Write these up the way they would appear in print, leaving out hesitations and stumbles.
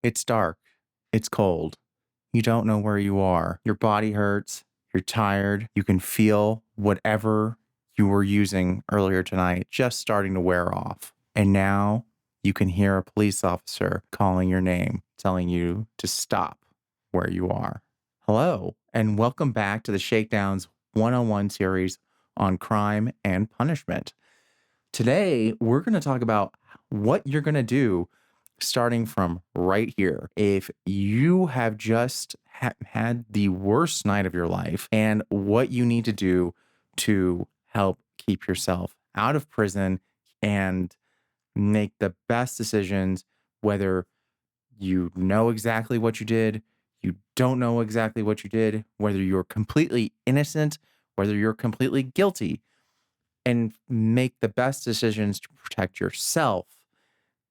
It's dark. It's cold. You don't know where you are. Your body hurts. You're tired. You can feel whatever you were using earlier tonight just starting to wear off. And now you can hear a police officer calling your name, telling you to stop where you are. Hello, and welcome back to the Shakedowns 101 series on crime and punishment. Today, we're going to talk about what you're going to do starting from right here. If you have just had the worst night of your life, and what you need to do to help keep yourself out of prison and make the best decisions, whether you know exactly what you did, you don't know exactly what you did, whether you're completely innocent, whether you're completely guilty, and make the best decisions to protect yourself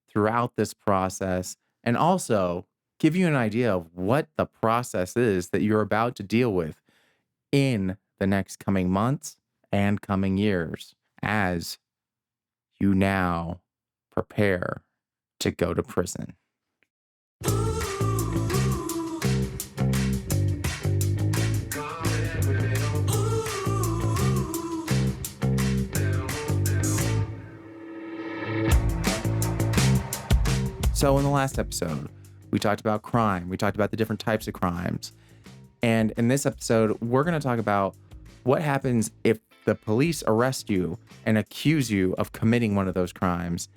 throughout this process, and also give you an idea of what the process is that you're about to deal with in the next coming months and coming years as you now prepare to go to prison. So in the last episode, we talked about crime. We talked about the different types of crimes. And in this episode, we're going to talk about what happens if the police arrest you and accuse you of committing one of those crimes.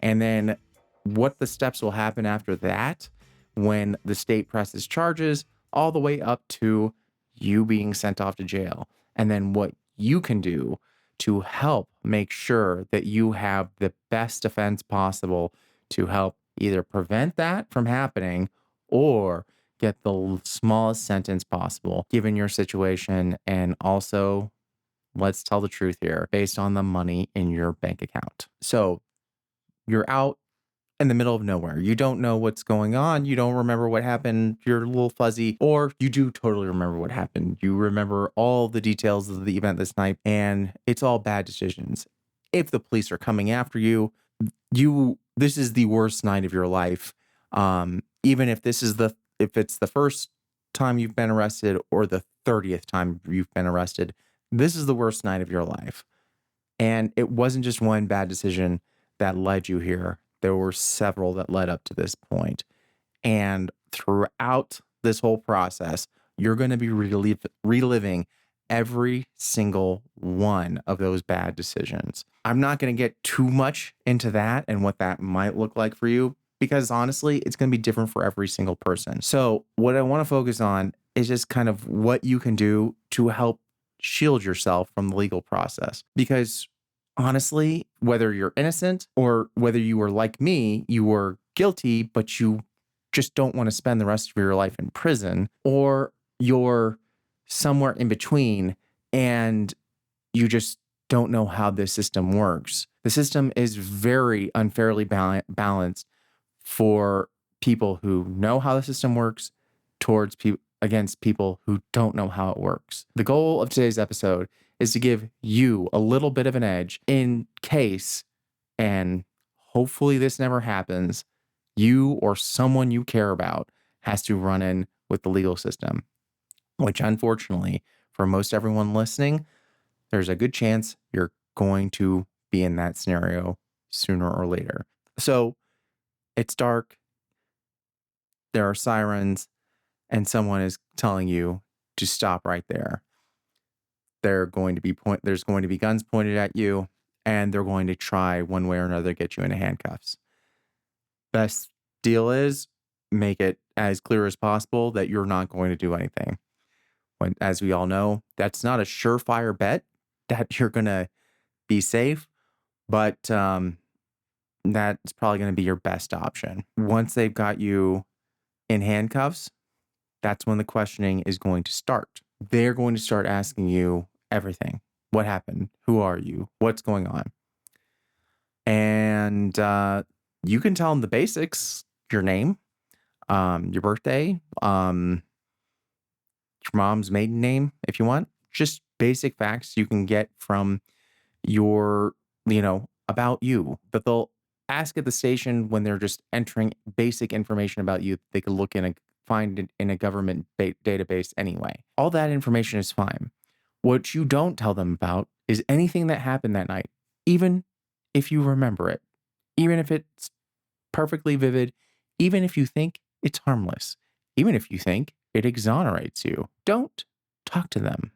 And then what the steps will happen after that when the state presses charges all the way up to you being sent off to jail. And then what you can do to help make sure that you have the best defense possible to help either prevent that from happening or get the smallest sentence possible given your situation. And also, let's tell the truth here, based on the money in your bank account. So you're out in the middle of nowhere. You don't know what's going on. You don't remember what happened. You're a little fuzzy, or you do totally remember what happened. You remember all the details of the event this night, and it's all bad decisions. If the police are coming after you, this is the worst night of your life. Even if it's the first time you've been arrested or the 30th time you've been arrested, this is the worst night of your life. And it wasn't just one bad decision that led you here. There were several that led up to this point. And throughout this whole process, you're going to be reliving every single one of those bad decisions. I'm not going to get too much into that and what that might look like for you, because honestly, it's going to be different for every single person. So what I want to focus on is just kind of what you can do to help shield yourself from the legal process. Because honestly, whether you're innocent or whether you were like me, you were guilty, but you just don't want to spend the rest of your life in prison, or you're somewhere in between and you just don't know how this system works. The system is very unfairly balanced for people who know how the system works towards against people who don't know how it works. The goal of today's episode is to give you a little bit of an edge in case, and hopefully this never happens, you or someone you care about has to run in with the legal system, which unfortunately, for most everyone listening, there's a good chance you're going to be in that scenario sooner or later. So it's dark, there are sirens, and someone is telling you to stop right there. There's going to be guns pointed at you, and they're going to try one way or another to get you into handcuffs. Best deal is make it as clear as possible that you're not going to do anything. When, as we all know, that's not a surefire bet that you're going to be safe, but that's probably going to be your best option. Once they've got you in handcuffs, that's when the questioning is going to start. They're going to start asking you everything. What happened? Who are you? What's going on? And you can tell them the basics, your name, your birthday, your mom's maiden name, if you want. Just basic facts you can get from your, about you. But they'll Ask at the station when they're just entering basic information about you. They could look in and find it in a government database anyway. All that information is fine. What you don't tell them about is anything that happened that night, even if you remember it, even if it's perfectly vivid, even if you think it's harmless, even if you think it exonerates you. Don't talk to them.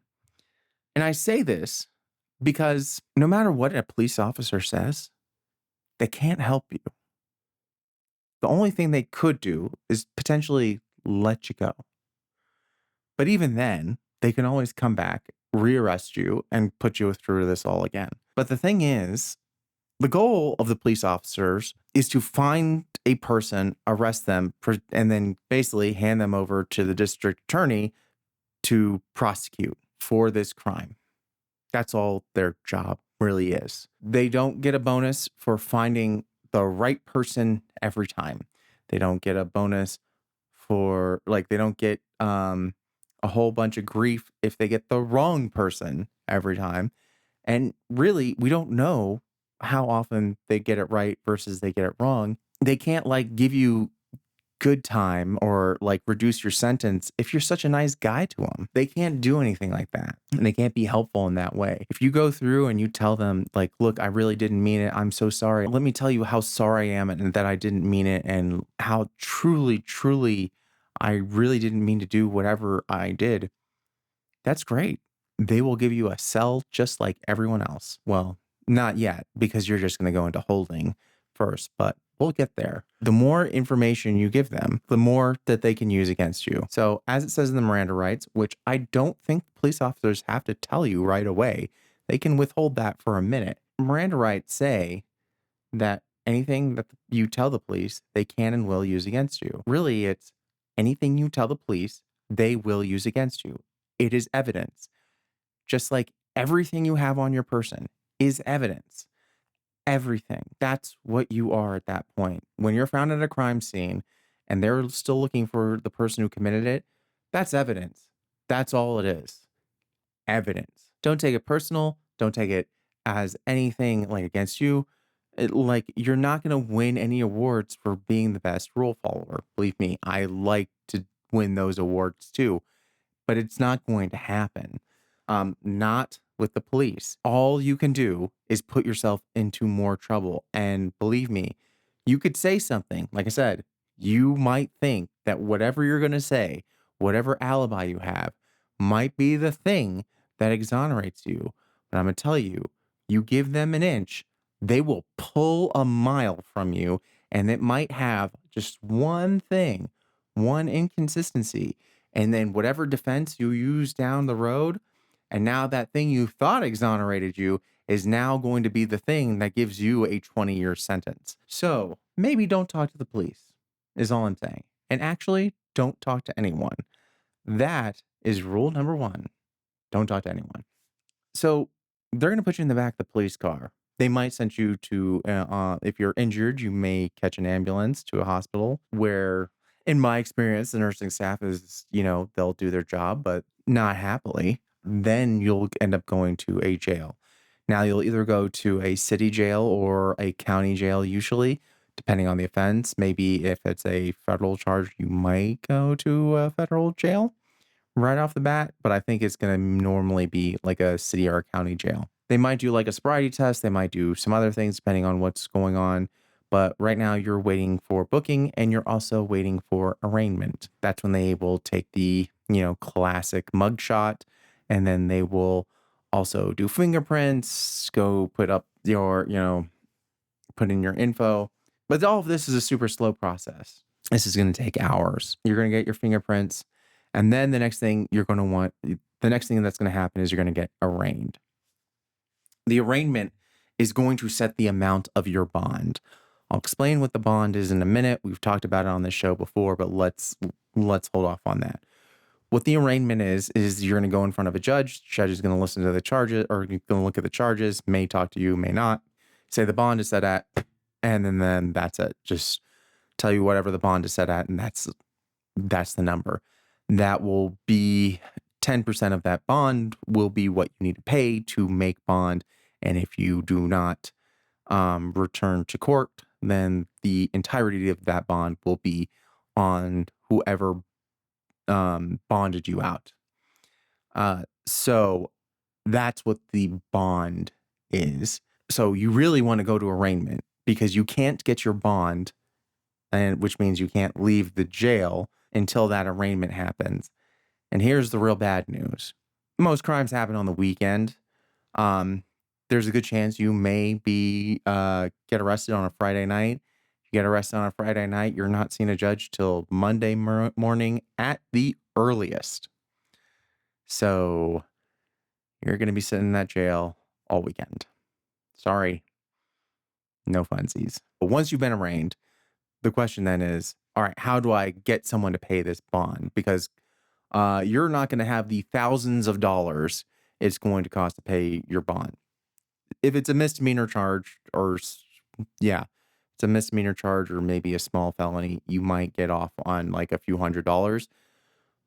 And I say this because no matter what a police officer says, they can't help you. The only thing they could do is potentially let you go. But even then, they can always come back, rearrest you, and put you through this all again. But the thing is, the goal of the police officers is to find a person, arrest them, and then basically hand them over to the district attorney to prosecute for this crime. That's all their job really is. They don't get a bonus for finding the right person every time. They don't get a bonus for, like, they don't get a whole bunch of grief if they get the wrong person every time. And really, we don't know how often they get it right versus they get it wrong. They can't like give you good time or like reduce your sentence if you're such a nice guy to them. They can't do anything like that. And they can't be helpful in that way. If you go through and you tell them like, look, I really didn't mean it. I'm so sorry. Let me tell you how sorry I am and that I didn't mean it and how truly, truly, I really didn't mean to do whatever I did. That's great. They will give you a cell just like everyone else. Well, not yet, because you're just going to go into holding first, but we'll get there. The more information you give them, the more that they can use against you. So, as it says in the Miranda rights, which I don't think police officers have to tell you right away, they can withhold that for a minute. Miranda rights say that anything that you tell the police, they can and will use against you. Really, it's anything you tell the police, they will use against you. It is evidence. Just like everything you have on your person is evidence. Everything. That's what you are at that point. When you're found at a crime scene and they're still looking for the person who committed it, that's evidence. That's all it is. Evidence. Don't take it personal. Don't take it as anything like against you. Like you're not going to win any awards for being the best rule follower. Believe me, I like to win those awards too, but it's not going to happen. Not with the police. All you can do is put yourself into more trouble. And believe me, you could say something. Like I said, you might think that whatever you're going to say, whatever alibi you have, might be the thing that exonerates you. But I'm going to tell you, you give them an inch, they will pull a mile from you. And it might have just one thing, one inconsistency. And then whatever defense you use down the road, and now that thing you thought exonerated you is now going to be the thing that gives you a 20-year sentence. So maybe don't talk to the police, is all I'm saying. And actually, don't talk to anyone. That is rule number one. Don't talk to anyone. So they're going to put you in the back of the police car. They might send you to, if you're injured, you may catch an ambulance to a hospital where, in my experience, the nursing staff is, they'll do their job, but not happily. Then you'll end up going to a jail. Now, you'll either go to a city jail or a county jail, usually, depending on the offense. Maybe if it's a federal charge, you might go to a federal jail right off the bat, but I think it's going to normally be like a city or a county jail. They might do like a sobriety test. They might do some other things depending on what's going on. But right now you're waiting for booking and you're also waiting for arraignment. That's when they will take the, classic mugshot, and then they will also do fingerprints, go put up your, put in your info. But all of this is a super slow process. This is going to take hours. You're going to get your fingerprints. And then the next thing that's going to happen is you're going to get arraigned. The arraignment is going to set the amount of your bond. I'll explain what the bond is in a minute. We've talked about it on this show before, but let's hold off on that. What the arraignment is you're going to go in front of a judge. The judge is going to listen to the charges, or going to look at the charges, may talk to you, may not. Say the bond is set at, and then that's it. Just tell you whatever the bond is set at, and that's the number. That will be 10% of that bond will be what you need to pay to make bond. And if you do not return to court, then the entirety of that bond will be on whoever bonded you out. So that's what the bond is. So you really want to go to arraignment because you can't get your bond, and which means you can't leave the jail until that arraignment happens. And here's the real bad news. Most crimes happen on the weekend. There's a good chance you may be get arrested on a Friday night. You get arrested on a Friday night, you're not seeing a judge till Monday morning at the earliest. So you're going to be sitting in that jail all weekend. Sorry, no funsies. But once you've been arraigned, the question then is, all right, how do I get someone to pay this bond? Because you're not going to have the thousands of dollars it's going to cost to pay your bond. If it's a misdemeanor charge it's a misdemeanor charge or maybe a small felony, you might get off on like a few $100s.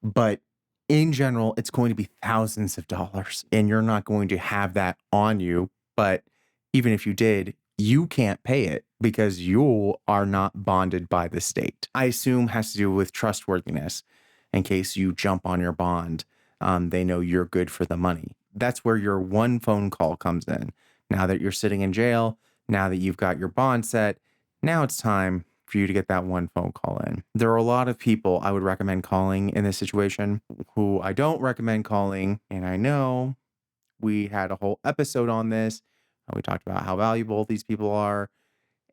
But in general, it's going to be thousands of dollars and you're not going to have that on you. But even if you did, you can't pay it because you are not bonded by the state. I assume has to do with trustworthiness. In case you jump on your bond, they know you're good for the money. That's where your one phone call comes in. Now that you're sitting in jail, now that you've got your bond set, now it's time for you to get that one phone call in. There are a lot of people I would recommend calling in this situation who I don't recommend calling. And I know we had a whole episode on this. We talked about how valuable these people are.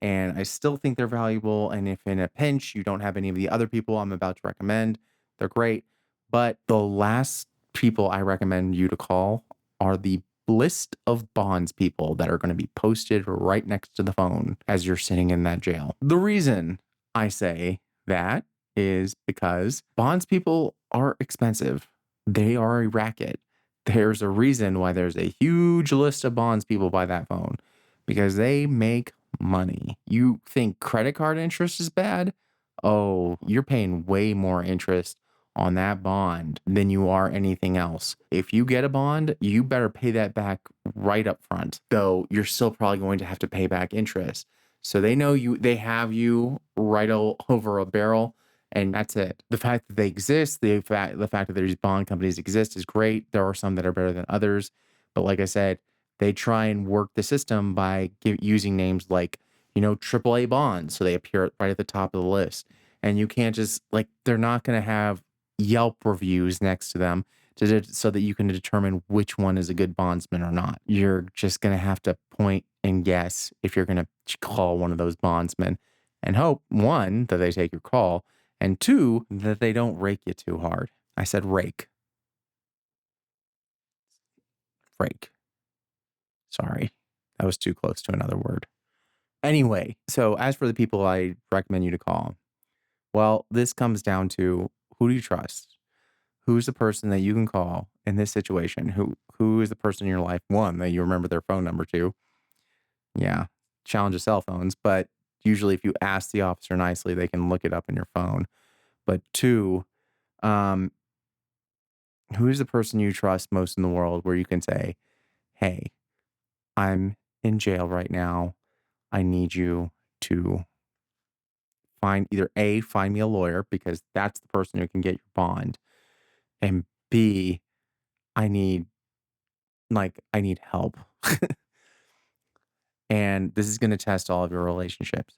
And I still think they're valuable. And if in a pinch you don't have any of the other people I'm about to recommend, they're great. But the last people I recommend you to call are the list of bonds people that are going to be posted right next to the phone as you're sitting in that jail. The reason I say that is because bonds people are expensive. They are a racket. There's a reason why there's a huge list of bonds people by that phone because they make money. You think credit card interest is bad? Oh, you're paying way more interest on that bond than you are anything else. If you get a bond, you better pay that back right up front, though you're still probably going to have to pay back interest. So they know they have you right over a barrel, and that's it. The fact that they exist, the fact that these bond companies exist is great. There are some that are better than others, but like I said, they try and work the system by using names like, AAA bonds. So they appear right at the top of the list. And you can't just they're not going to have Yelp reviews next to them so that you can determine which one is a good bondsman or not. You're just going to have to point and guess if you're going to call one of those bondsmen and hope, one, that they take your call, and two, that they don't rake you too hard. I said rake. Rake. Sorry, that was too close to another word. Anyway, so as for the people I recommend you to call, well, this comes down to who do you trust? Who's the person that you can call in this situation? Who is the person in your life, one, that you remember their phone number to? Yeah, challenge of cell phones, but usually if you ask the officer nicely, they can look it up in your phone. But two, um, who is the person you trust most in the world where you can say, hey, I'm in jail right now. I need you to find find me a lawyer because that's the person who can get your bond. And B, I need help. And this is going to test all of your relationships.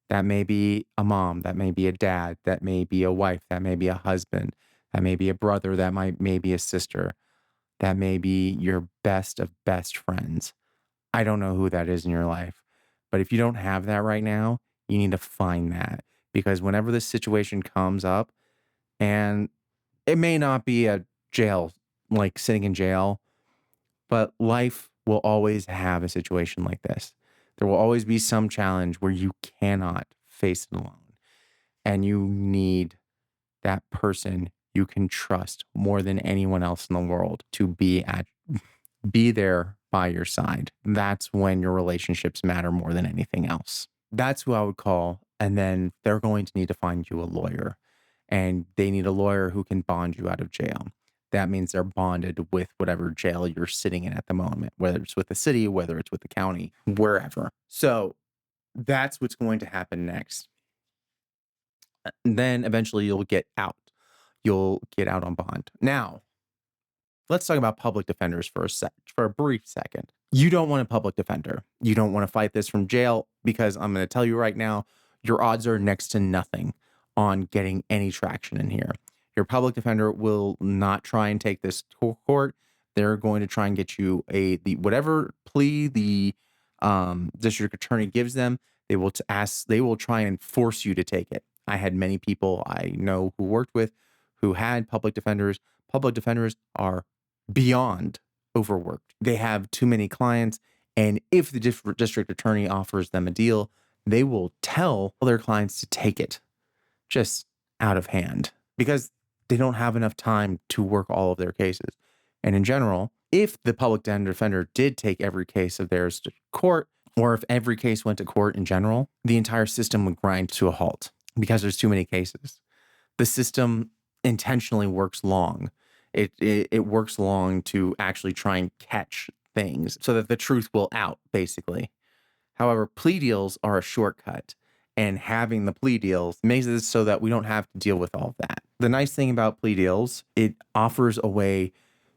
That may be a mom, that may be a dad, that may be a wife, that may be a husband, that may be a brother, that may be a sister, that may be your best of best friends. I don't know who that is in your life. But if you don't have that right now, you need to find that. Because whenever this situation comes up, and it may not be a jail, like sitting in jail, but life will always have a situation like this. There will always be some challenge where you cannot face it alone. And you need that person you can trust more than anyone else in the world to be there by your side. That's when your relationships matter more than anything else. That's who I would call. And then they're going to need to find you a lawyer. And they need a lawyer who can bond you out of jail. That means they're bonded with whatever jail you're sitting in at the moment, whether it's with the city, whether it's with the county, wherever. So That's what's going to happen next. And then eventually you'll get out. You'll get out on bond. Now, let's talk about public defenders for a brief second. You don't want a public defender. You don't want to fight this from jail because I'm going to tell you right now, your odds are next to nothing on getting any traction in here. Your public defender will not try and take this to court. They're going to try and get you whatever plea the district attorney gives them. They will try and force you to take it. I had many people I know who worked with who had public defenders. Public defenders are beyond overworked. They have too many clients. And if the district attorney offers them a deal, they will tell their clients to take it just out of hand because they don't have enough time to work all of their cases. And in general, if the public defender did take every case of theirs to court, or if every case went to court in general, the entire system would grind to a halt because there's too many cases. The system intentionally works long. It works long to actually try and catch things so that the truth will out, basically. However, plea deals are a shortcut, and having the plea deals makes it so that we don't have to deal with all of that. The nice thing about plea deals, it offers a way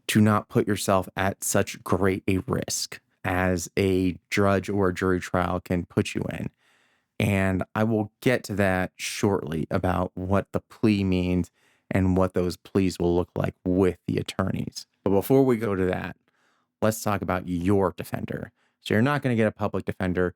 to not put yourself at such great a risk as a judge or a jury trial can put you in. And I will get to that shortly about what the plea means and what those pleas will look like with the attorneys. But before we go to that, let's talk about your defender. So you're not going to get a public defender.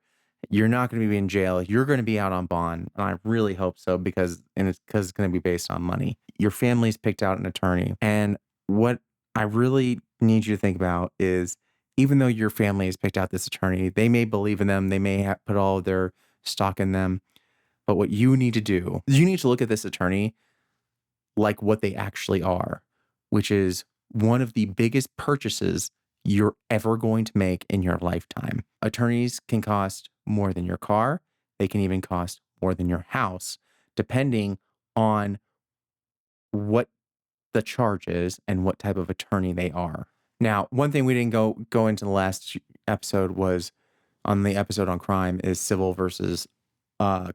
You're not going to be in jail. You're going to be out on bond. And I really hope so because it's going to be based on money. Your family's picked out an attorney. And what I really need you to think about is even though your family has picked out this attorney, they may believe in them. They may put all of their stock in them. But what you need to do is you need to look at this attorney like what they actually are, which is one of the biggest purchases you're ever going to make in your lifetime. Attorneys can cost more than your car. They can even cost more than your house, depending on what the charge is and what type of attorney they are. Now, one thing we didn't go into the last episode was on the episode on crime is civil versus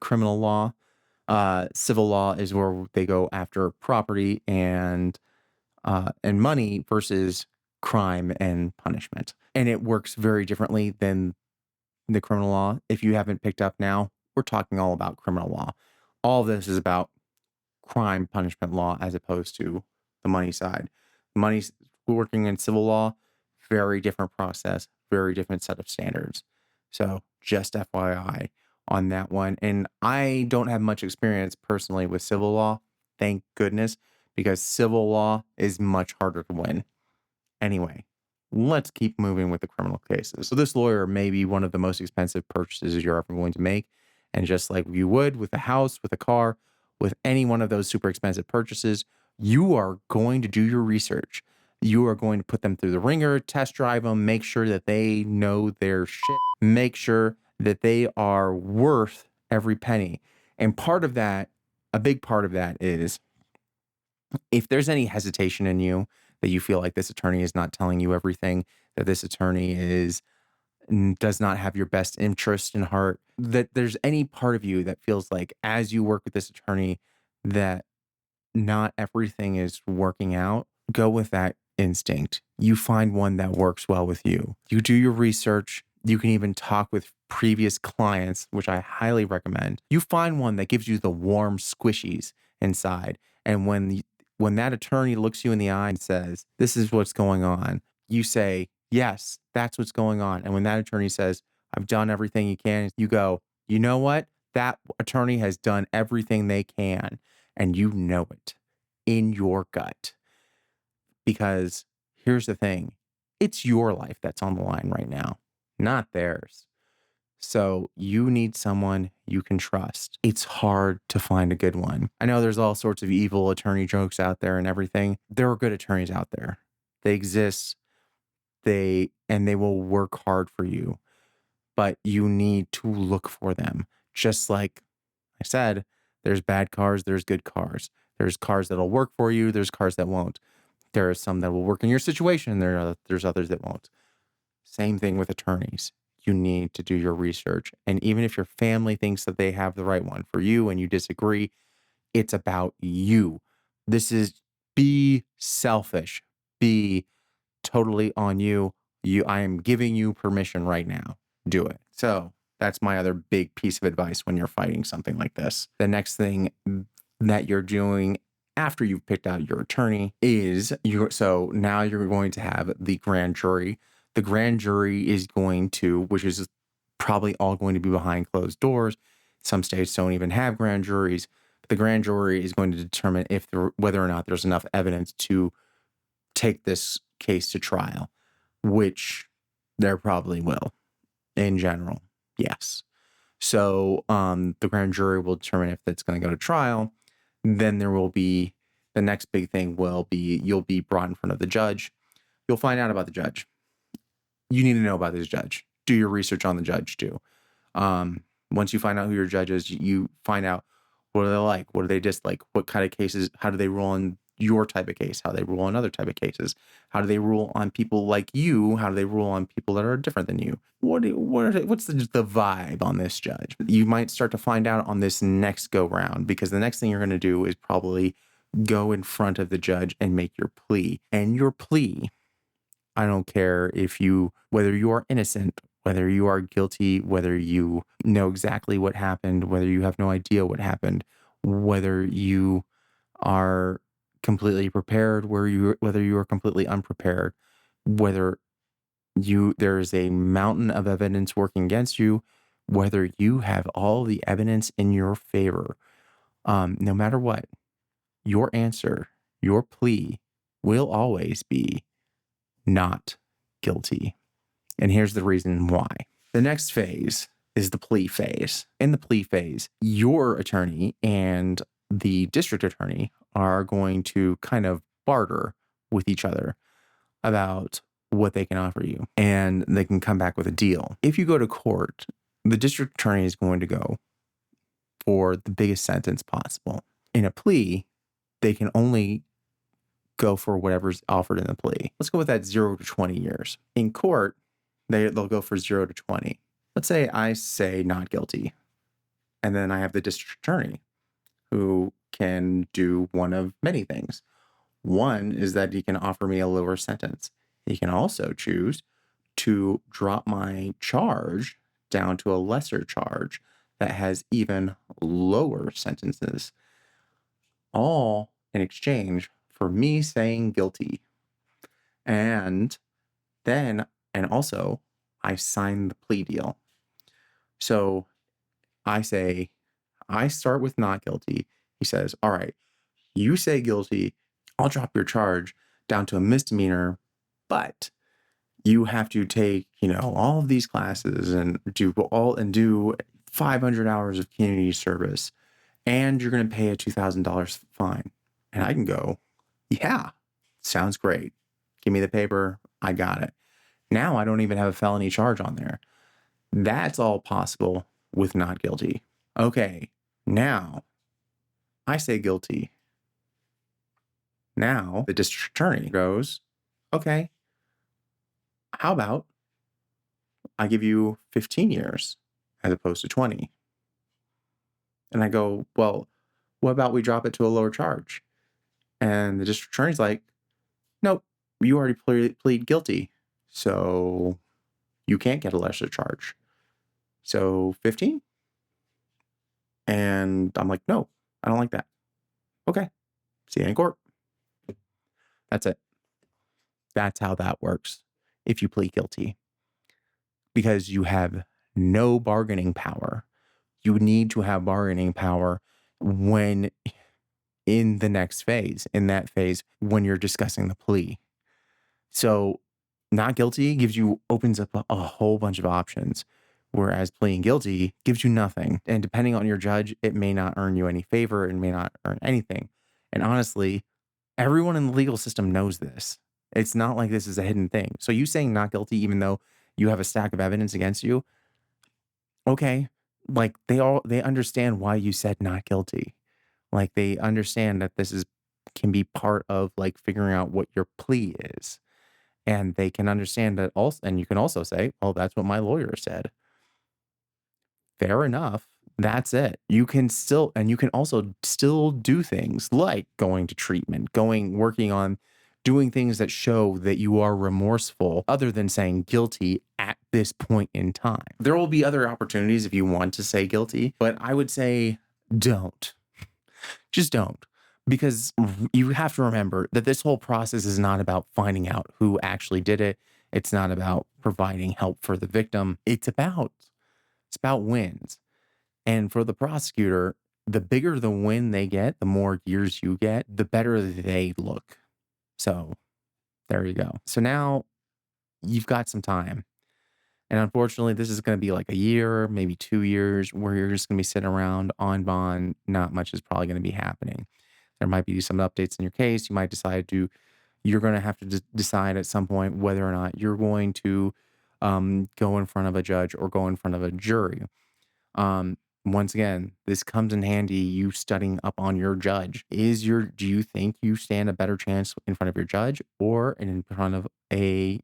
criminal law. Civil law is where they go after property and money versus crime and punishment. And it works very differently than the criminal law. If you haven't picked up now, we're talking all about criminal law. All of this is about crime punishment law as opposed to the money side. Money working in civil law, very different process, very different set of standards. So just FYI on that one. And I don't have much experience personally with civil law, thank goodness, because civil law is much harder to win. Anyway, let's keep moving with the criminal cases. So this lawyer may be one of the most expensive purchases you're ever going to make. And just like you would with a house, with a car, with any one of those super expensive purchases, you are going to do your research. You are going to put them through the ringer, test drive them, make sure that they know their shit, make sure that they are worth every penny. And part of that, a big part of that is if there's any hesitation in you that you feel like this attorney is not telling you everything, that this attorney does not have your best interest in heart, that there's any part of you that feels like as you work with this attorney that not everything is working out, go with that instinct. You find one that works well with you. You do your research. You can even talk with previous clients, which I highly recommend. You find one that gives you the warm squishies inside. And when that attorney looks you in the eye and says, "This is what's going on," you say, "Yes, that's what's going on." And when that attorney says, "I've done everything you can," you go, "You know what? That attorney has done everything they can." And you know it in your gut. Because here's the thing, it's your life that's on the line right now, not theirs. So you need someone you can trust. It's hard to find a good one. I know there's all sorts of evil attorney jokes out there and everything. There are good attorneys out there. They exist. They will work hard for you, but you need to look for them. Just like I said, there's bad cars, there's good cars. There's cars that'll work for you, there's cars that won't. There are some that will work in your situation, there's others that won't. Same thing with attorneys. you need to do your research. And even if your family thinks that they have the right one for you and you disagree, it's about you. This is be selfish, be totally on you. I am giving you permission right now. Do it. So that's my other big piece of advice when you're fighting something like this. The next thing that you're doing after you've picked out your attorney is so now you're going to have the grand jury. The grand jury is going to, which is probably all going to be behind closed doors. Some states don't even have grand juries. But the grand jury is going to determine whether or not there's enough evidence to take this case to trial, which there probably will in general. Yes. So the grand jury will determine if it's going to go to trial. Then there will be the next big thing will be you'll be brought in front of the judge. You'll find out about the judge. You need to know about this judge. Do your research on the judge too. Once you find out who your judge is, you find out what are they like, what do they dislike, what kind of cases, how do they rule on your type of case, how they rule on other type of cases, how do they rule on people like you, how do they rule on people that are different than you, what's the vibe on this judge. You might start to find out on this next go round, because the next thing you're going to do is probably go in front of the judge and make your plea. And your plea, I don't care whether you are innocent, whether you are guilty, whether you know exactly what happened, whether you have no idea what happened, whether you are completely prepared, whether you are completely unprepared, whether there is a mountain of evidence working against you, whether you have all the evidence in your favor, no matter what, your answer, your plea will always be not guilty. And here's the reason why. The next phase is the plea phase. In the plea phase, your attorney and the district attorney are going to kind of barter with each other about what they can offer you, and they can come back with a deal. If you go to court, the district attorney is going to go for the biggest sentence possible. In a plea, they can only go for whatever's offered in the plea. Let's go with that 0 to 20 years. In court, they'll go for 0 to 20. Let's say I say not guilty, and then I have the district attorney who can do one of many things. One is that he can offer me a lower sentence. He can also choose to drop my charge down to a lesser charge that has even lower sentences, all in exchange for me saying guilty. And also I sign the plea deal. So I start with not guilty. He says, all right, you say guilty, I'll drop your charge down to a misdemeanor, but you have to take, all of these classes and do 500 hours of community service, and you're going to pay a $2,000 fine. And I can go, yeah, sounds great. Give me the paper. I got it. Now I don't even have a felony charge on there. That's all possible with not guilty. Okay, now I say guilty. Now the district attorney goes, okay, how about I give you 15 years as opposed to 20? And I go, well, what about we drop it to a lower charge? And the district attorney's like, nope, you already plead guilty, so you can't get a lesser charge. So 15? And I'm like, no, I don't like that. Okay, see you in court. That's it. That's how that works if you plead guilty. Because you have no bargaining power. You need to have bargaining power when in that phase, when you're discussing the plea. So not guilty opens up a whole bunch of options, whereas pleading guilty gives you nothing. And depending on your judge, it may not earn you any favor. It may not earn anything. And honestly, everyone in the legal system knows this. It's not like this is a hidden thing. So you saying not guilty, even though you have a stack of evidence against you, okay, like they understand why you said not guilty. Like they understand that can be part of like figuring out what your plea is. And they can understand that also, and you can also say, "Oh, that's what my lawyer said." Fair enough. That's it. You can still, and you can also still do things like going to treatment, working on doing things that show that you are remorseful other than saying guilty at this point in time. There will be other opportunities if you want to say guilty, but I would say don't. Just don't. Because you have to remember that this whole process is not about finding out who actually did it. It's not about providing help for the victim. It's about wins. And for the prosecutor, the bigger the win they get, the more years you get, the better they look. So there you go. So now you've got some time. And unfortunately, this is going to be like a year, maybe 2 years, where you're just going to be sitting around on bond. Not much is probably going to be happening. There might be some updates in your case. You might you're going to have to decide at some point whether or not you're going to go in front of a judge or go in front of a jury. Once again, this comes in handy, you studying up on your judge. Do you think you stand a better chance in front of your judge or in front of a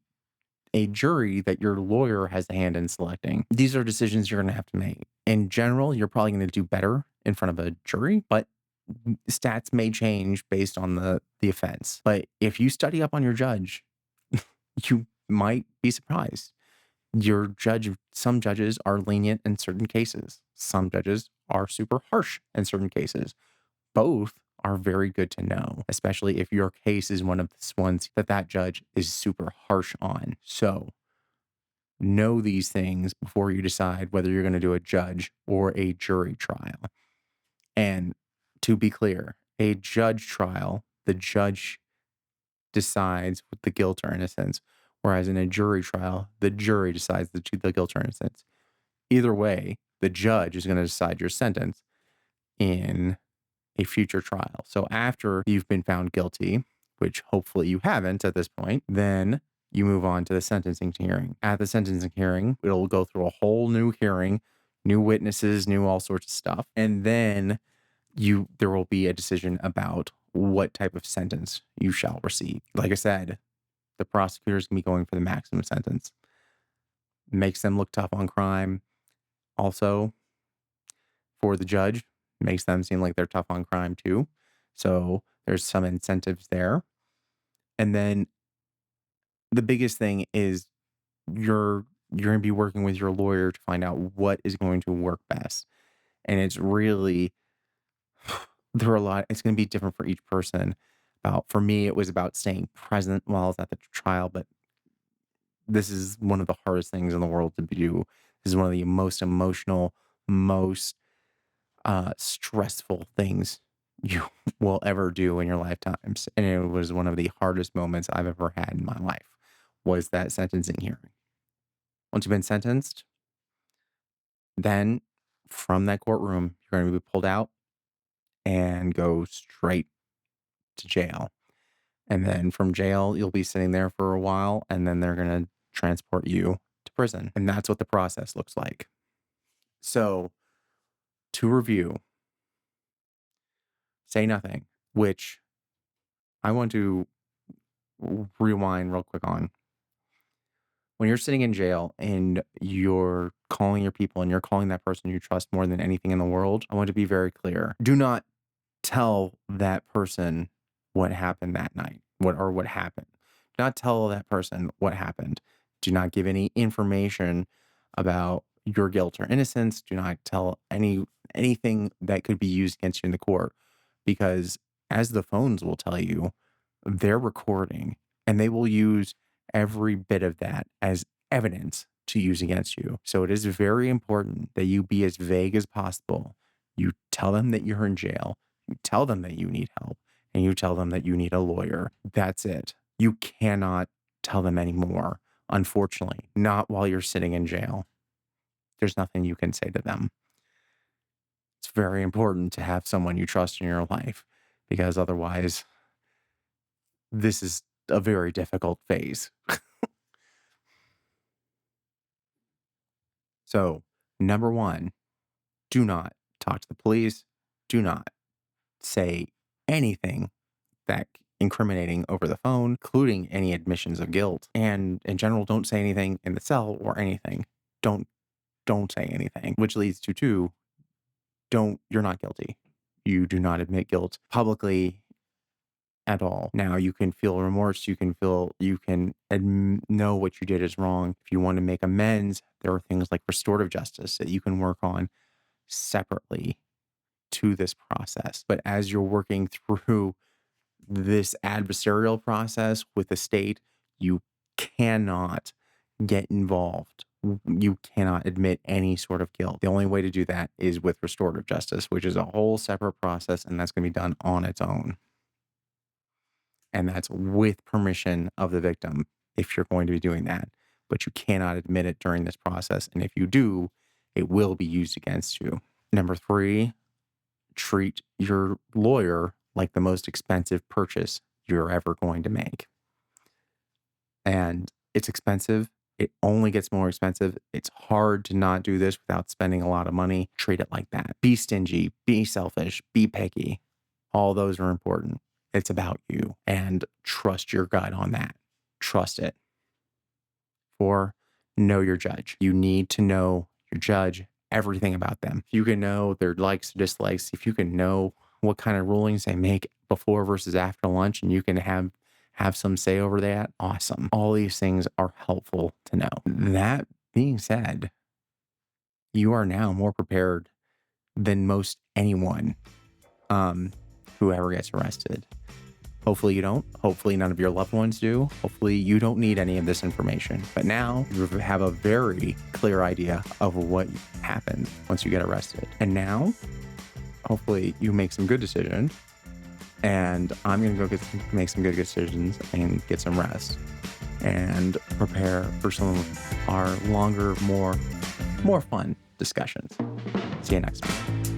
jury that your lawyer has a hand in selecting? These are decisions you're going to have to make. In general, you're probably going to do better in front of a jury, but stats may change based on the offense. But if you study up on your judge, you might be surprised. Some judges are lenient in certain cases. Some judges are super harsh in certain cases. Both are very good to know, especially if your case is one of the ones that judge is super harsh on. So know these things before you decide whether you're going to do a judge or a jury trial. And to be clear, a judge trial, the judge decides with the guilt or innocence, whereas in a jury trial, the jury decides the guilt or innocence. Either way, the judge is going to decide your sentence in a future trial. So after you've been found guilty, which hopefully you haven't at this point, then you move on to the sentencing hearing. At the sentencing hearing, it'll go through a whole new hearing, new witnesses, new all sorts of stuff. And then there will be a decision about what type of sentence you shall receive. Like I said, the prosecutor's going to be going for the maximum sentence. Makes them look tough on crime. Also, for the judge, makes them seem like they're tough on crime too. So there's some incentives there. And then the biggest thing is you're going to be working with your lawyer to find out what is going to work best. And it's really it's going to be different for each person. For me, it was about staying present while I was at the trial, but this is one of the hardest things in the world to do. This is one of the most emotional, most stressful things you will ever do in your lifetimes. And it was one of the hardest moments I've ever had in my life, was that sentencing hearing. Once you've been sentenced, then from that courtroom, you're going to be pulled out and go straight to jail. And then from jail, you'll be sitting there for a while, and then they're going to transport you to prison. And that's what the process looks like. So to review, say nothing, which I want to rewind real quick on. When you're sitting in jail and you're calling your people and you're calling that person you trust more than anything in the world, I want to be very clear. Do not tell that person what happened that night, what happened. Do not tell that person what happened. Do not give any information about your guilt or innocence. Do not tell anything that could be used against you in the court, because as the phones will tell you, they're recording and they will use every bit of that as evidence to use against you. So it is very important that you be as vague as possible. You tell them that you're in jail. You tell them that you need help, and you tell them that you need a lawyer. That's it. You cannot tell them anymore. Unfortunately, not while you're sitting in jail. There's nothing you can say to them. It's very important to have someone you trust in your life, because otherwise, this is a very difficult phase. So, number one, do not talk to the police. Do not say anything that incriminating over the phone, including any admissions of guilt. And in general, don't say anything in the cell or anything. Don't say anything, which leads to two, you're not guilty. You do not admit guilt publicly at all. Now you can feel remorse. You can know what you did is wrong. If you want to make amends, there are things like restorative justice that you can work on separately to this process. But as you're working through this adversarial process with the state, you cannot get involved. You cannot admit any sort of guilt. The only way to do that is with restorative justice, which is a whole separate process, and that's going to be done on its own. And that's with permission of the victim if you're going to be doing that. But you cannot admit it during this process. And if you do, it will be used against you. Number 3, treat your lawyer like the most expensive purchase you're ever going to make. And it's expensive. It only gets more expensive. It's hard to not do this without spending a lot of money. Treat it like that. Be stingy, be selfish, be picky. All those are important. It's about you, and trust your gut on that. Trust it. 4, know your judge. You need to know your judge, everything about them. If you can know their likes, dislikes, if you can know what kind of rulings they make before versus after lunch, and you can have some say over that, awesome. All these things are helpful to know. That being said, you are now more prepared than most anyone who ever gets arrested. Hopefully you don't. Hopefully none of your loved ones do. Hopefully you don't need any of this information. But now you have a very clear idea of what happened once you get arrested. And now, hopefully you make some good decisions. And I'm going to go make some good decisions and get some rest and prepare for some of our longer, more fun discussions. See you next week.